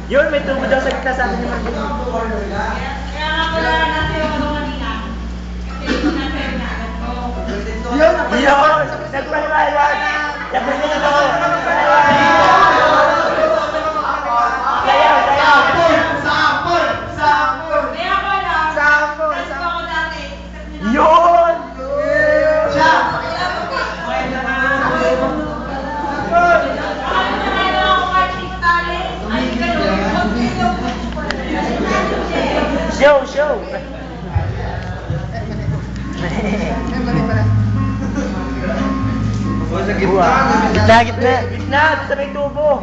Yun, may tubo daw sa gitna sa atin yung Marvin. Kaya nga pala natin yung ano kanina. Kasi ito na tayo na agad ko. Yun! Nagpaliwanag! Nagpaliwanag! Sayaw! Sayaw! Sample! Sample! Kaya ko lang. Sample! Test ko ako dati. Yun! Siya! Show! Show! Gitna! Gitna! Gitna! Sa may tubo!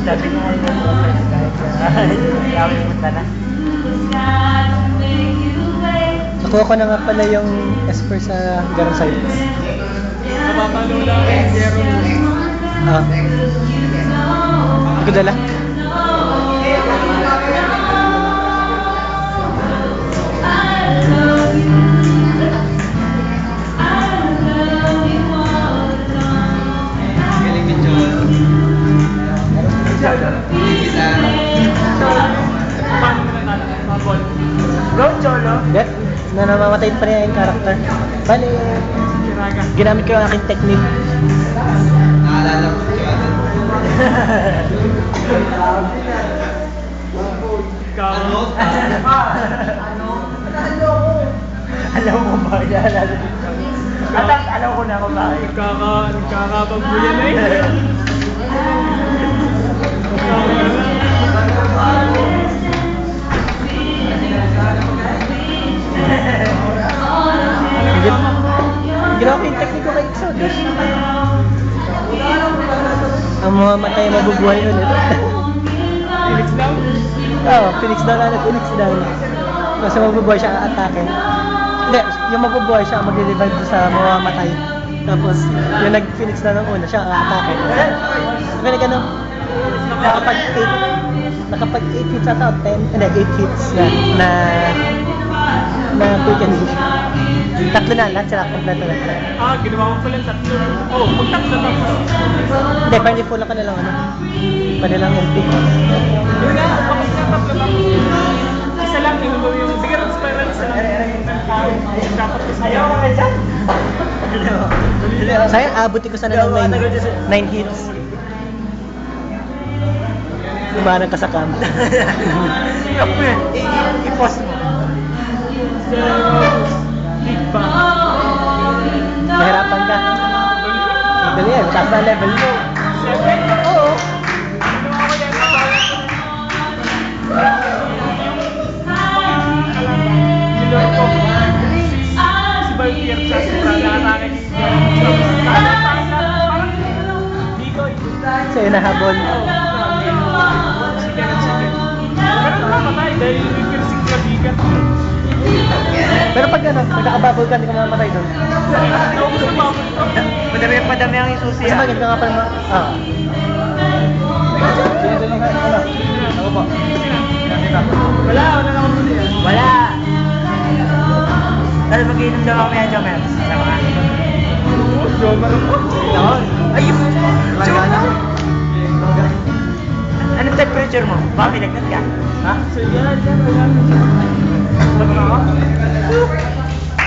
Sabi ko ngayon yung kami punta na. Nakuha ko na nga pala yung Esper sa garang side. Napapalo lang yung zero. Ah. Hindi ko dala. Galing ni John. Paano mo natalo? Mga ball. Bro, Cholo! Bet, na namamatay pa rin yung character. Bali, Kiraga. ginamit ko yung aking technique. Naalala ko si John. Ikaw. Alam mo ba? At alam ko na kung bakit. Nagkakapagbuyan na eh. Ginawa ko yung technique ko kay Exodus. Ang mga matay mabubuhay ulit. Phoenix down. Oo, Phoenix down na Phoenix down. Kasi mabubuhay siya atake. Hindi, yung mabubuhay siya magre-revive sa mamamatay. Tapos, yung nag-Phoenix na ng una, siya atake. Kaya ganun, nakapag 8 hits ata, 10, hindi, 8 hits na quick and hit. Tatlo na, lahat sila, kompleto na. Ginawa ko pala yung tatlo. Oh, pag tatlo. Hindi, parang di full na kanilang ano. Kanilang MP. Yun nga, bakit na tatlo lang? Isa lang, yung bigger of spiral, isa lang. Dapat isa Ayaw ko kayo dyan! Saya, abuti ko sana ng 9 hits. Lumanan ka sa camp. I-post mo. Big Bang. Nahirapan ka. Dali yan, taas na level mo. 7? Oo. Ginawa ko yan. Sinor ko. Si Valtier sa atake. Parang Bigoy. Sa'yo nahabol. Pero nakamatay dahil yung kirsing kabigat. Pero pag ano, pag nakabubble ka, hindi ka mamamatay doon. Naubos na bubble ko. Padami ang isusi. Kasi maganda nga pala Ako po. Wala na ako muli yan. Wala! Pero mag-inom daw ako kaya Jomer. Sa mga... Jomer ako. Noon. Ayun! Jomer! Anong temperature mo? Baka pinagnat ka? Ha? So yan, wala.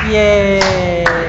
Yay!